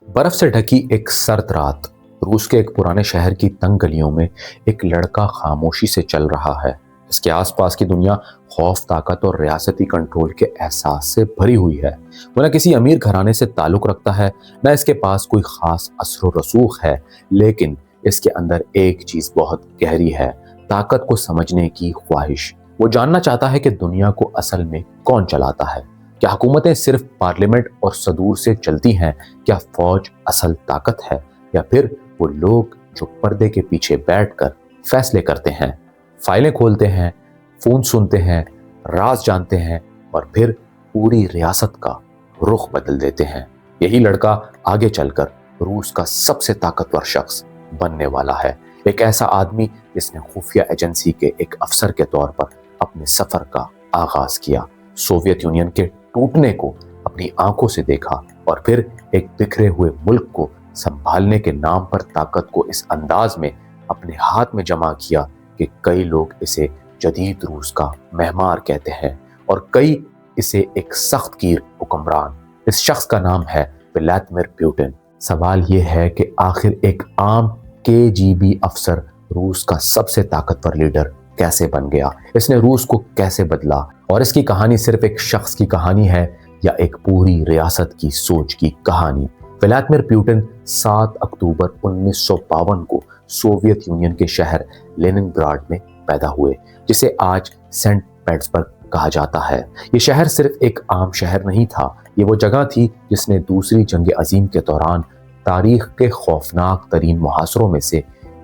बर्फ से ढकी एक सर्द रात, रूस के एक पुराने शहर की तंग गलियों में एक लड़का खामोशी से चल रहा है। इसके आसपास की दुनिया खौफ, ताकत और रियासती कंट्रोल के एहसास से भरी हुई है। वो न किसी अमीर घराने से ताल्लुक रखता है, न इसके पास कोई खास असर रसूख है, लेकिन इसके अंदर एक चीज बहुत गहरी है, ताकत को समझने की ख्वाहिश। वो जानना चाहता है कि दुनिया को असल में कौन चलाता है। क्या हुकूमतें सिर्फ पार्लियामेंट और सदूर से चलती हैं? क्या फौज असल ताकत है, या फिर वो लोग जो पर्दे के पीछे बैठकर फैसले करते हैं, फाइलें खोलते हैं, फोन सुनते हैं, राज जानते हैं और फिर पूरी रियासत का रुख बदल देते हैं? यही लड़का आगे चलकर रूस का सबसे ताकतवर शख्स बनने वाला है। एक ऐसा आदमी जिसने खुफिया एजेंसी के एक अफसर के तौर पर अपने सफर का आगाज किया, सोवियत यूनियन के टूटने को अपनी आंखों से देखा और फिर एक बिखरे हुए मुल्क को संभालने के नाम पर ताकत को इस अंदाज में अपने हाथ में जमा किया कि कई लोग इसे जदीद रूस का मेहमार कहते हैं और कई इसे एक सख्त गिर हुक्मरान। इस शख्स का नाम है व्लादिमीर पुतिन। सवाल यह है कि आखिर एक आम केजीबी अफसर रूस का सबसे ताकतवर लीडर कैसे बन गया? इसने रूस को कैसे बदला? और इसकी कहानी सिर्फ एक शख्स की कहानी है या एक पूरी रियासत की सोच की कहानी? व्लादिमीर पुतिन 7 अक्टूबर 1952 को सोवियत यूनियन के शहर लेनिनग्राड में पैदा हुए, जिसे आज सेंट पीटर्सबर्ग कहा जाता है। ये शहर सिर्फ एक आम शहर नहीं था, ये वो जगह थी जिसने दूसरी जंग अजीम के दौरान तारीख के खौफनाक तरीन मुहासरों में से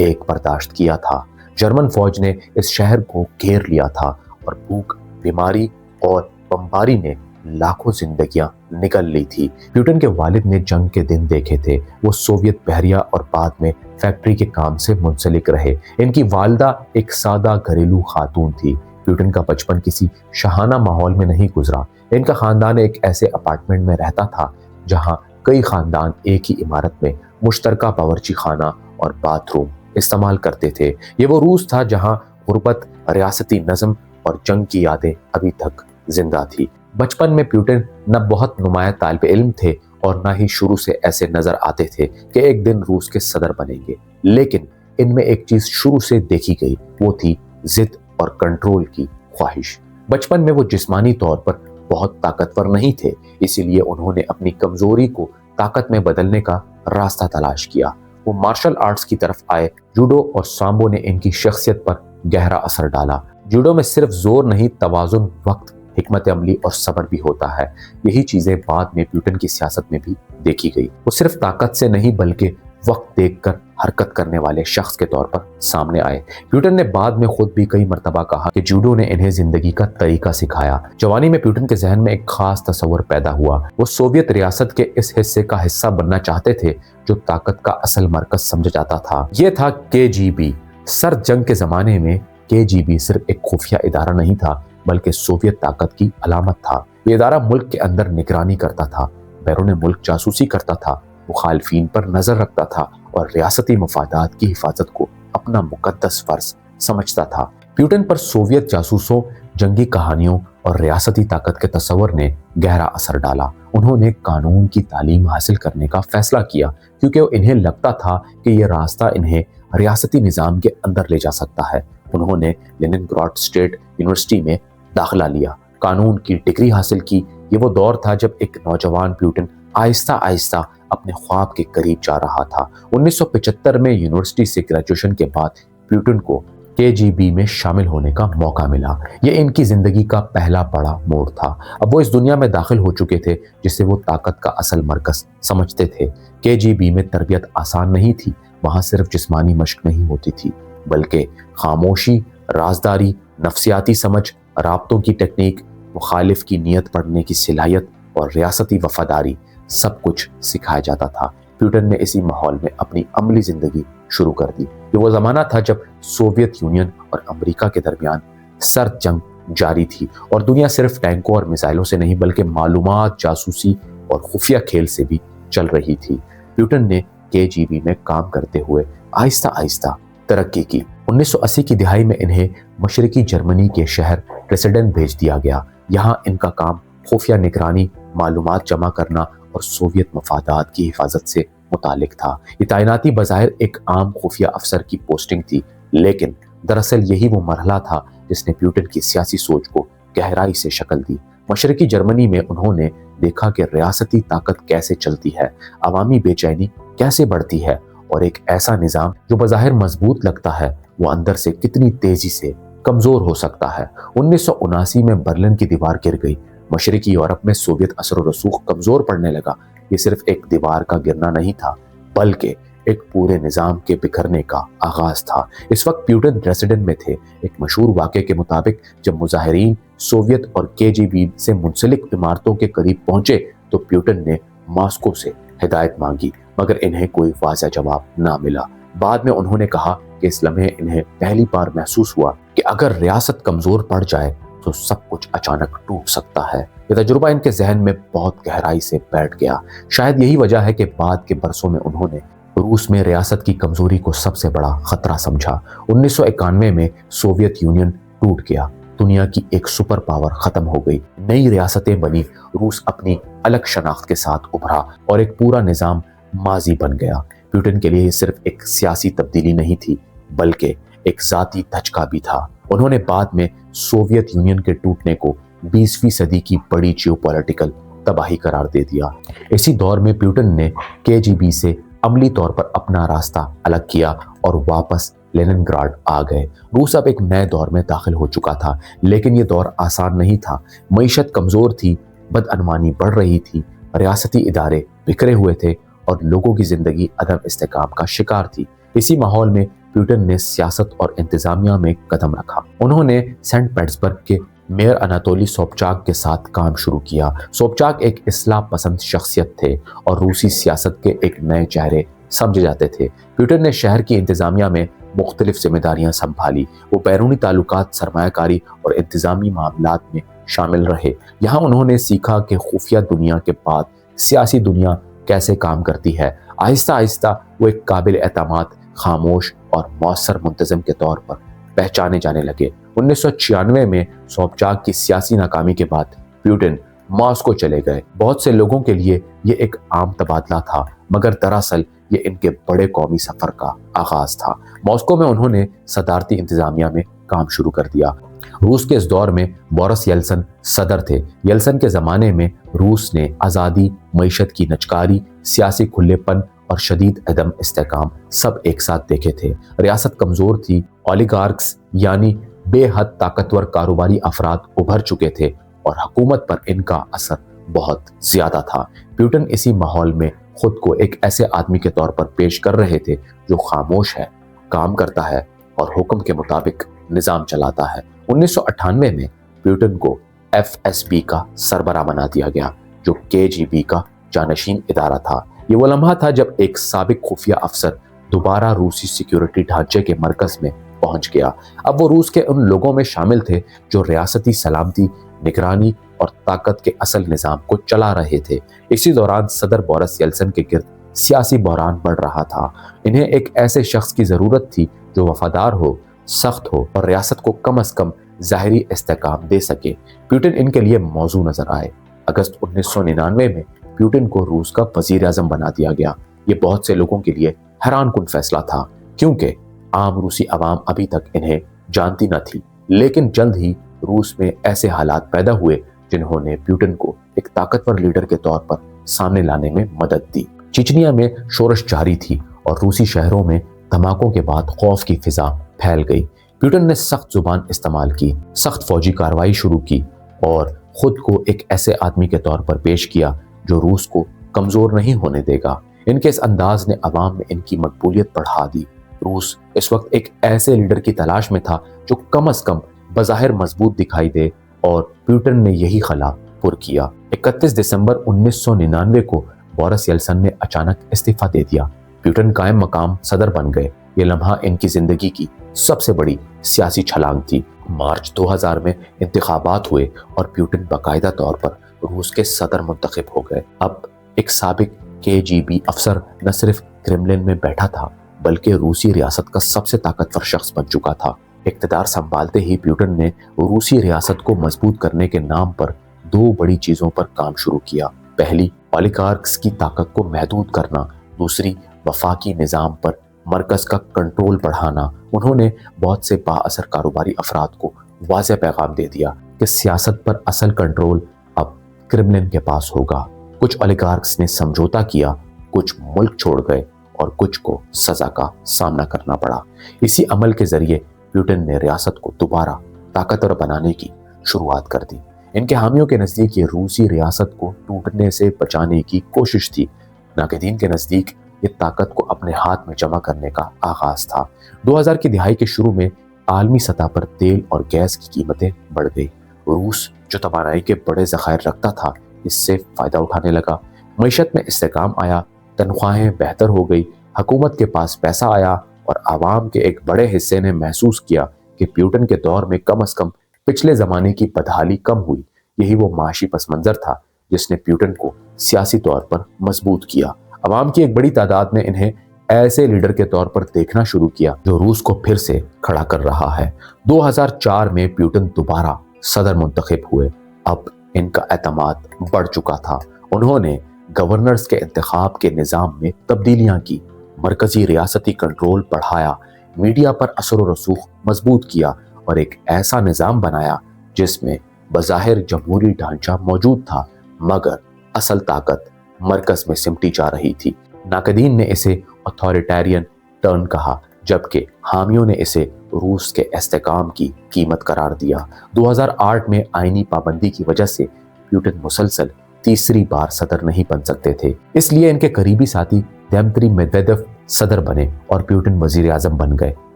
एक बर्दाश्त किया था। जर्मन फौज ने इस शहर को घेर लिया था और भूख, बीमारी और बमबारी ने लाखों जिंदगियां निकल ली थी। पुतिन के वालिद ने जंग के दिन देखे थे। वो सोवियत बहरिया और बाद में फैक्ट्री के काम से मुंसलिक रहे। इनकी वालिदा एक सादा घरेलू खातून थी। पुतिन का बचपन किसी शाहाना माहौल में नहीं गुजरा। इनका खानदान एक ऐसे अपार्टमेंट में रहता था जहां कई खानदान एक ही इमारत में मुश्तरका बावर्ची खाना और बाथरूम इस्तेमाल करते थे। ये वो रूस था जहां गुर्बत, रियासती नज़म और जंग की यादें अभी तक जिंदा थी। बचपन में पुतिन न बहुत नुमाया तालिब इल्म थे और न ही शुरू से ऐसे नजर आते थे कि एक दिन रूस के सदर बनेंगे, लेकिन इनमें एक चीज शुरू से देखी गई, वो थी जिद और कंट्रोल की ख्वाहिश। बचपन में वो जिस्मानी तौर पर बहुत ताकतवर नहीं थे, इसीलिए उन्होंने अपनी कमजोरी को ताकत में बदलने का रास्ता तलाश किया। वो मार्शल आर्ट्स की तरफ आए। जूडो और सांबो ने इनकी शख्सियत पर गहरा असर डाला। जूडो में सिर्फ जोर नहीं, तवाजुन, वक्त, हिकमत अमली और सब्र भी होता है। यही चीजें बाद में पुतिन की सियासत में भी देखी गई। वो सिर्फ ताकत से नहीं बल्कि वक्त देखकर हरकत करने वाले शख्स के तौर पर सामने आए। पुतिन ने बाद में खुद भी कई मर्तबा कहा कि जूडो ने इन्हें जिंदगी का तरीका सिखाया। जवानी में पुतिन के जहन में एक खास तस्वर पैदा हुआ। वो सोवियत रियासत के इस हिस्से का हिस्सा बनना चाहते थे जो ताकत का असल मरकज समझा जाता था। ये था केजीबी। सर्द जंग के जमाने में केजीबी सिर्फ एक खुफिया इदारा नहीं था, बल्कि सोवियत ताकत की अलामत था। ये इदारा मुल्क के अंदर निगरानी करता था, बैरून मुल्क जासूसी करता था, मुखालफीन पर नजर रखता था और रियासती मफादात की हिफाजत को अपना मुकद्दस फर्ज समझता था। पुतिन पर सोवियत जासूसों, जंगी कहानियों और रियासती ताकत के तस्वर ने गहरा असर डाला। उन्होंने कानून की तालीम हासिल करने का फैसला किया क्योंकि इन्हें लगता था कि यह रास्ता इन्हें रियासती निज़ाम के अंदर ले जा सकता है। उन्होंने लेनिनग्राड स्टेट यूनिवर्सिटी में दाखिला लिया, कानून की डिग्री हासिल की। ये वो दौर था जब एक नौजवान पुतिन आहिस्ता आहिस्ता अपने ख्वाब के करीब जा रहा था। 1975 में यूनिवर्सिटी से ग्रेजुएशन के बाद पुतिन को केजीबी में शामिल होने का मौका मिला। ये इनकी जिंदगी का पहला बड़ा मोड़ था। अब वो इस दुनिया में दाखिल हो चुके थे जिसे वो ताकत का असल मरकज समझते थे। केजीबी में तरबियत आसान नहीं थी। वहां सिर्फ जिस्मानी मशक नहीं होती थी, बल्कि खामोशी, राजदारी, नफ्सियाती समझ, राब्तों की टेक्निक, मुखालिफ की नीयत पढ़ने की सलाहियत और रियासती वफादारी, सब कुछ सिखाया जाता था। पुतिन ने इसी माहौल में अपनी अमली जिंदगी शुरू कर दी। ये वो जमाना था जब सोवियत यूनियन और अमेरिका के दरमियान सर्द जंग जारी थी और दुनिया सिर्फ टैंकों और मिसाइलों से नहीं बल्कि मालूमात, जासूसी और खुफिया खेल से भी चल रही थी। पुतिन ने केजीबी में काम करते हुए आहिस्ता आहिस्ता तरक्की की। 1980 की दिहाई में इन्हें मशरकी जर्मनी के शहर ड्रेसडेन भेज दिया गया। यहाँ इनका काम खुफिया निगरानी, मालूमात जमा करना اور सोवियत मफादात की हिफाजत से मुतालिक था। ये तैनाती बज़ाहिर एक आम खुफिया अफसर की पोस्टिंग थी, लेकिन दरअसल यही वो मरहला था जिसने प्यूटन की सियासी सोच को गहराई से शक्ल दी। मशरकी जर्मनी में उन्होंने देखा कि रियासती ताकत कैसे चलती है, अवामी बेचैनी कैसे बढ़ती है और एक ऐसा निज़ाम जो बज़ाहिर मजबूत लगता है वो अंदर से कितनी तेजी से कमज़ोर हो सकता है। 1979 में बर्लिन की दीवार गिर गई। मशरकी यूरोप में सोवियत असर और रसूख कमज़ोर पड़ने लगा। ये सिर्फ एक दीवार का गिरना नहीं था, बल्कि एक पूरे निज़ाम के बिखरने का आगाज था। इस वक्त प्यूटन रेसिडेंट में थे। एक मशहूर वाक़े के मुताबिक जब मुजाहिरीन सोवियत और केजीबी से मुंसलिक इमारतों के करीब पहुंचे तो प्यूटन ने मॉस्को से हिदायत मांगी, मगर इन्हें कोई वाज़ह जवाब ना मिला। बाद में उन्होंने कहा कि इस लम्हे इन्हें पहली बार महसूस हुआ कि अगर रियासत कमज़ोर पड़ जाए तो सब कुछ अचानक टूट सकता है। ये तजुर्बा इनके जहन में बहुत गहराई से बैठ गया। शायद यही वजह है कि बाद के बरसों में उन्होंने रूस में रियासत की कमजोरी को सबसे बड़ा खतरा समझा। 1991 में सोवियत यूनियन टूट गया, दुनिया की एक सुपर पावर खत्म हो गई, नई रियासतें बनी, रूस अपनी अलग शनाख्त के साथ उभरा और एक पूरा निज़ाम माजी बन गया। प्यूटन के लिए ये सिर्फ एक सियासी तब्दीली नहीं थी, बल्कि एक ज़ाती धचका भी था। उन्होंने बाद में सोवियत यूनियन के टूटने को 20वीं सदी की बड़ी जियोपॉलिटिकल तबाही करार दे दिया। इसी दौर में प्यूटन ने केजीबी से अमली तौर पर अपना रास्ता अलग किया और वापस लेनिनग्राड आ गए। रूस अब एक नए दौर में दाखिल हो चुका था, लेकिन ये दौर आसान नहीं था। मईशत कमज़ोर थी, बदअनवानी बढ़ रही थी, रियासती इदारे बिखरे हुए थे और लोगों की ज़िंदगी अदम इस्तेकाम का शिकार थी। इसी माहौल में प्यूटन ने सियासत और इंतज़ामिया में कदम रखा। उन्होंने सेंट पीटर्सबर्ग के मेयर अनातोली सोबचाक के साथ काम शुरू किया। सोबचाक एक इस्लाह पसंद शख्सियत थे और रूसी सियासत के एक नए चेहरे समझे जाते थे। प्यूटन ने शहर की इंतज़ामिया में मुख्तलिफ जिम्मेदारियां संभाली। वो बैरूनी ताल्लुकात, सरमायाकारी और इंतज़ामी मामलात में शामिल रहे। यहाँ उन्होंने सीखा कि खुफिया दुनिया के बाद सियासी दुनिया कैसे काम करती है। आहिस्ता आहिस्ता वो एक काबिल एतमाद, खामोश और मौसर मुंतज़म के तौर पर पहचाने जाने लगे। 1996 में सोबचाक की सियासी नाकामी के बाद प्यूटन मॉस्को चले गए। बहुत से लोगों के लिए ये एक आम तबादला था, मगर दरअसल ये इनके बड़े कौमी सफर का आगाज था। मॉस्को में उन्होंने सदारती इंतजामिया में काम शुरू कर दिया। रूस के इस दौर में बोरिस येल्सिन सदर थे। येल्सिन के ज़माने में रूस ने आज़ादी, मईशत की नचकारी, सियासी खुलेपन और शदीद अदम इस्तेकाम सब एक साथ देखे थे। रियासत कमज़ोर थी, ओलिगार्क्स यानी बेहद ताकतवर कारोबारी अफराद उभर चुके थे और हुकूमत पर इनका असर बहुत ज़्यादा था। प्यूटन इसी माहौल में खुद को एक ऐसे आदमी के तौर पर पेश कर रहे थे जो खामोश है, काम करता है और हुक्म के मुताबिक निज़ाम चलाता है। 1998 में प्यूटन को FSB का सरबराह बना दिया गया, जो KGB का जानशीन इदारा था। ये वो लम्हा था जब एक साबिक खुफिया अफसर दोबारा रूसी सिक्योरिटी ढांचे के मरकज में पहुंच गया। अब वो रूस के उन लोगों में शामिल थे जो रियासती सलामती, निगरानी और ताकत के असल निज़ाम को चला रहे थे। इसी दौरान सदर बोरिस येल्सिन के गिर्द सियासी बहरान बढ़ रहा था। इन्हें एक ऐसे शख्स की ज़रूरत थी जो वफादार हो, सख्त हो और रियासत को कम अज़ कम ज़ाहिरी इस्तेकाम दे सके। प्यूटन इनके लिए मौजू नजर आए। अगस्त 1999 में प्यूटन को रूस का वजीर आज़म बना दिया गया। ये बहुत से लोगों के लिए हैरान कुन फैसला था, क्योंकि आम रूसी अवाम अभी तक इन्हें जानती न थी। लेकिन जल्द ही रूस में ऐसे हालात पैदा हुए जिन्होंने प्यूटन को एक ताकतवर लीडर के तौर पर सामने लाने में मदद दी। चिचनिया में शोरश जारी थी और रूसी शहरों में धमाकों के बाद खौफ की फिजा फैल गई। प्यूटन ने सख्त जुबान इस्तेमाल की, सख्त फौजी कार्रवाई शुरू की और खुद को एक ऐसे आदमी के तौर पर पेश किया जो रूस को कमजोर नहीं होने देगा। इनके इस अंदाज ने अवाम में इनकी मकबूलियत बढ़ा दी। रूस इस वक्त एक ऐसे लीडर की तलाश में था जो कम अज कम बज़ाहिर मजबूत दिखाई दे, और प्यूटन ने यही खला पुर किया। 31 दिसंबर 1999 को बोरिस येल्सिन ने अचानक इस्तीफा दे दिया। प्यूटन कायम मकाम सदर बन गए। ये लम्हा इनकी जिंदगी की सबसे बड़ी सियासी छलांग थी। मार्च 2000 में इंतखाबात हुए और प्यूटन बाकायदा तौर पर रूस के सदर मुंतखब हो गए। अब एक साबिक KGB अफसर न सिर्फ क्रेमलिन में बैठा था, बल्कि रूसी रियासत का सबसे ताकतवर शख्स बन चुका था। इक़्तिदार संभालते ही प्यूटन ने रूसी रियासत को मजबूत करने के नाम पर दो बड़ी चीजों पर काम शुरू किया। पहली, ओलिगार्क्स की ताकत को महदूद करना, दूसरी वफाकी निज़ाम पर मरकज़ का कंट्रोल बढ़ाना। उन्होंने बहुत से बाअसर कारोबारी अफराद को वाज़ेह पैगाम दे दिया कि सियासत पर असल कंट्रोल अब क्रेमलिन के पास होगा। कुछ ओलिगार्क्स ने समझौता किया, कुछ मुल्क छोड़ गए और कुछ को सजा का सामना करना पड़ा। इसी अमल के जरिए प्यूटिन ने रियासत को दोबारा ताकतवर बनाने की शुरुआत कर दी। इनके हामियों के नज़दीक ये रूसी रियासत को टूटने से बचाने की कोशिश थी। नाक़दीन के नज़दीक ये ताकत को अपने हाथ में जमा करने का आगाज था। 2000 की दिहाई के शुरू में आलमी सतह पर तेल और गैस की कीमतें बढ़ गई। रूस जो तवानाई के बड़े ज़खायर रखता था, इससे फ़ायदा उठाने लगा। मईशत में इस्तेहकाम आया, तनख्वाहें बेहतर हो गई, हुकूमत के पास पैसा आया और आवाम के एक बड़े हिस्से ने महसूस किया कि प्यूटिन के दौर में कम अज़ कम पिछले ज़माने की बदहाली कम हुई। यही वो माशी पस मंज़र था जिसने प्यूटिन को सियासी तौर पर मजबूत किया। अवाम की एक बड़ी तादाद ने इन्हें ऐसे लीडर के तौर पर देखना शुरू किया जो रूस को फिर से खड़ा कर रहा है। 2004 में प्यूटिन दोबारा सदर मुंतखब हुए। अब इनका एतमाद बढ़ चुका था। उन्होंने गवर्नर्स के इंतखाब के निज़ाम में तब्दीलियां की, मरकजी रियासती कंट्रोल बढ़ाया, मीडिया पर असर व रसूख मजबूत किया और एक ऐसा निज़ाम बनाया जिसमें बज़ाहिर जमहूरी ढांचा मौजूद था, मगर असल ताकत मरकज में सिमटी जा रही थी। नाक़दीन ने इसे अथॉरिटेरियन टर्न कहा, जबकि हामियों ने इसे रूस के इस्तेहकाम की कीमत करार दिया। 2008 में आईनी पाबंदी की वजह से प्यूटिन मुसलसल तीसरी बार सदर नहीं बन सकते थे। इसलिए इनके करीबी साथी दिमित्री मेदवेदेव सदर बने और प्यूटिन वजीर आज़म बन गए।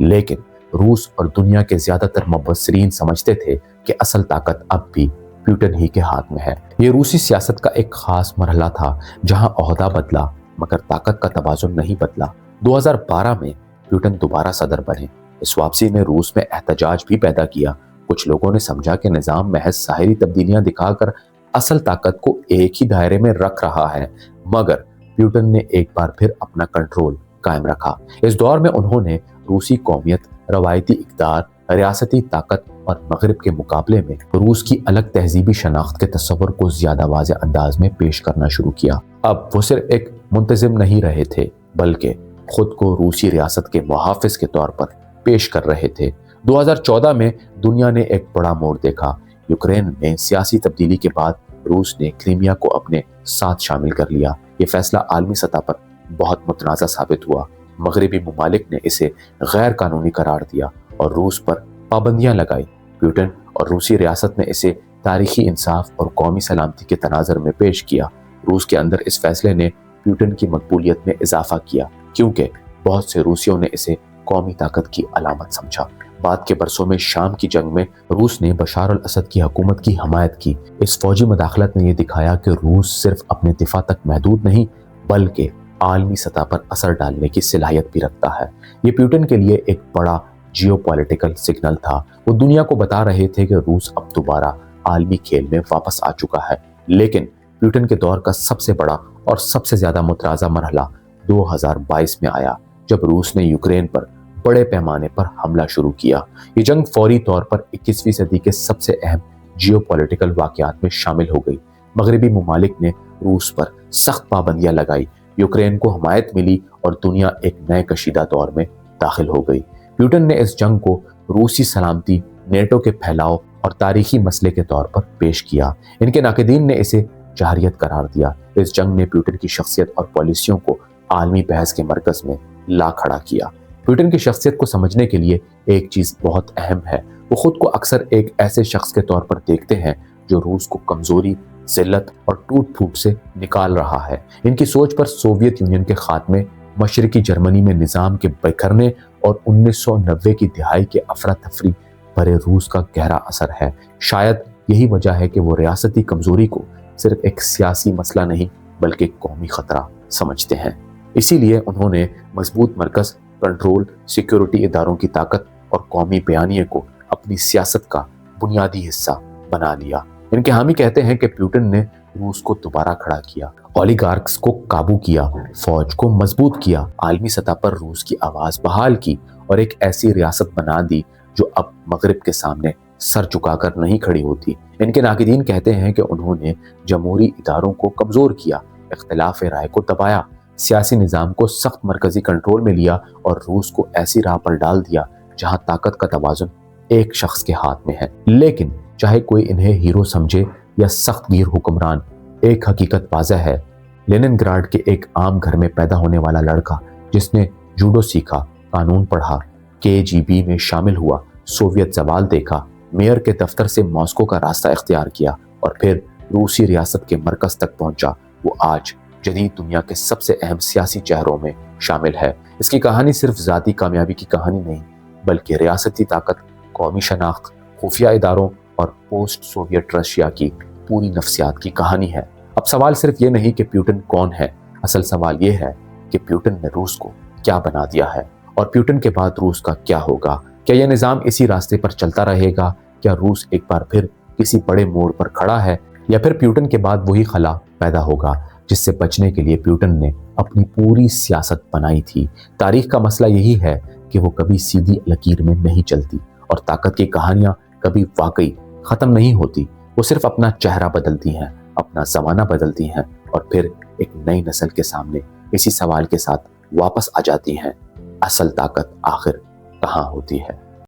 लेकिन रूस और दुनिया के ज्यादातर मुबस्सिरीन समझते थे कि असल ताकत अब भी प्यूटिन ही के हाथ में है। ये रूसी सियासत का एक खास मरहला था जहां ओहदा बदला मगर ताकत का तवाज़ुन नहीं बदला। 2012 में प्यूटिन दोबारा सदर बने। इस वापसी ने रूस में एहतजाज भी पैदा किया। कुछ लोगों ने समझा कि निज़ाम महज ज़ाहिरी तब्दीलियां दिखाकर असल ताकत को एक ही दायरे में रख रहा है, मगर प्यूटिन ने एक बार फिर अपना कंट्रोल कायम रखा। इस दौर में उन्होंने रूसी कौमियत, रवायती इक़्तिदार, रियासती ताकत और मगरिब के मुकाबले में रूस की अलग तहजीबी शनाख्त के तस्वर को ज्यादा वाज़ेह अंदाज में पेश करना शुरू किया। अब वो सिर्फ एक मुंतजिम नहीं रहे थे, बल्कि खुद को रूसी रियासत के मुहाफिज के तौर पर पेश कर रहे थे। 2014 में दुनिया ने एक बड़ा मोड़ देखा। यूक्रेन में सियासी तब्दीली के बाद रूस ने क्रीमिया को अपने साथ शामिल कर लिया। ये फैसला आलमी सतह पर बहुत मुतनाज़ा साबित हुआ। मगरबी ममालिक ने इसे गैर कानूनी करार दिया और रूस पर पाबंदियां लगाई। प्यूटिन और रूसी रियासत ने इसे तारीखी इंसाफ और कौमी सलामती के तनाज़र में पेश किया। रूस के अंदर इस फैसले ने प्यूटिन की मकबूलियत में इजाफा किया, क्योंकि बहुत से रूसियों ने इसे कौमी ताकत की अलामत समझा। बाद के बरसों में शाम की जंग में रूस ने बशार अल असद की हुकूमत की हमायत की। इस फौजी मदाखलत ने यह दिखाया कि रूस सिर्फ अपने दिफा तक महदूद नहीं, बल्कि आलमी सतह पर असर डालने की सलाहियत भी रखता है। ये प्यूटिन के लिए एक बड़ा जियोपॉलिटिकल सिग्नल था। वो दुनिया को बता रहे थे कि रूस अब दोबारा आलमी खेल में वापस आ चुका है। लेकिन प्यूटिन के दौर का सबसे बड़ा और सबसे ज्यादा मुतराजा मरहला 2022 में आया, जब रूस ने यूक्रेन पर बड़े पैमाने पर हमला शुरू किया। ये जंग फौरी तौर पर 21वीं सदी के सबसे अहम जियोपॉलिटिकल वाकयात में शामिल हो गई। मगरबी ममालिक ने रूस पर सख्त पाबंदियां लगाई, यूक्रेन को हमायत मिली और दुनिया एक नए कशीदा दौर में दाखिल हो गई। प्यूटिन ने इस जंग को रूसी सलामती, नेटो के फैलाव और तारीखी मसले के तौर पर पेश किया। इनके नाक़दीन ने इसे जहरियत करार दिया। इस जंग ने प्यूटिन की शख्सियत और पॉलिसियों को आलमी बहस के मरकज में ला खड़ा किया। प्यूटिन की शख्सियत को समझने के लिए एक चीज बहुत अहम है। वो खुद को अक्सर एक ऐसे शख्स के तौर पर देखते हैं जो रूस को कमजोरी, जिल्लत और टूट फूट से निकाल रहा है। इनकी सोच पर सोवियत यूनियन के खात्मे, मशरकी जर्मनी में निज़ाम के बिखरने और 1990 की दिहाई के अफरा तफरी भरे रूस का गहरा असर है। शायद यही वजह है कि वो रियासती कमजोरी को सिर्फ एक सियासी मसला नहीं बल्कि कौमी खतरा समझते हैं। इसीलिए उन्होंने मजबूत मरकज, कंट्रोल, सिक्योरिटी इदारों की ताकत और कौमी बयानिए को अपनी सियासत का बुनियादी हिस्सा बना लिया। इनके हामी कहते हैं कि प्यूटिन ने रूस को दोबारा खड़ा किया, ओलिगार्क्स को काबू किया, फौज को मजबूत किया, आलमी सतह पर रूस की आवाज बहाल की और एक ऐसी रियासत बना दी जो अब मगरिब के सामने सर झुकाकर नहीं खड़ी होती। इनके नाक़दीन कहते हैं कि उन्होंने जमहूरी इदारों को कमजोर किया, इख्तिलाफ राय को दबाया, सियासी निज़ाम को सख्त मरकजी कंट्रोल में लिया और रूस को ऐसी राह पर डाल दिया जहां ताकत का तवाज़ुन एक शख्स के हाथ में है। लेकिन चाहे कोई इन्हें हीरो समझे या सख्त गिर हुक्मरान, एक हकीकत वाज़ह है। लेनिनग्राड के एक आम घर में पैदा होने वाला लड़का जिसने जूडो सीखा, कानून पढ़ा, केजीबी में शामिल हुआ, सोवियत ज़वाल देखा, मेयर के दफ्तर से मॉस्को का रास्ता इख्तियार किया और फिर रूसी रियासत के मरकज तक पहुंचा, वो आज जदीद दुनिया के सबसे अहम सियासी चेहरों में शामिल है। इसकी कहानी सिर्फ ज़ाती कामयाबी की कहानी नहीं, बल्कि रियासती ताकत, कौमी शनाख्त, खुफिया इदारों और पोस्ट सोवियत रशिया की पूरी नफ्सियात की कहानी है। अब सवाल सिर्फ ये नहीं कि प्यूटन कौन है, असल सवाल ये है कि प्यूटन ने रूस को क्या बना दिया है और प्यूटन के बाद रूस का क्या होगा। क्या यह निज़ाम इसी रास्ते पर चलता रहेगा? क्या रूस एक बार फिर किसी बड़े मोड़ पर खड़ा है, या फिर प्यूटन के बाद वही खला पैदा होगा जिससे बचने के लिए प्यूटन ने अपनी पूरी सियासत बनाई थी? तारीख का मसला यही है कि वो कभी सीधी लकीर में नहीं चलती और ताकत की कहानियां कभी वाकई खत्म नहीं होती। वो सिर्फ अपना चेहरा बदलती हैं, अपना ज़माना बदलती हैं और फिर एक नई नस्ल के सामने इसी सवाल के साथ वापस आ जाती हैं, असल ताकत आखिर कहाँ होती है?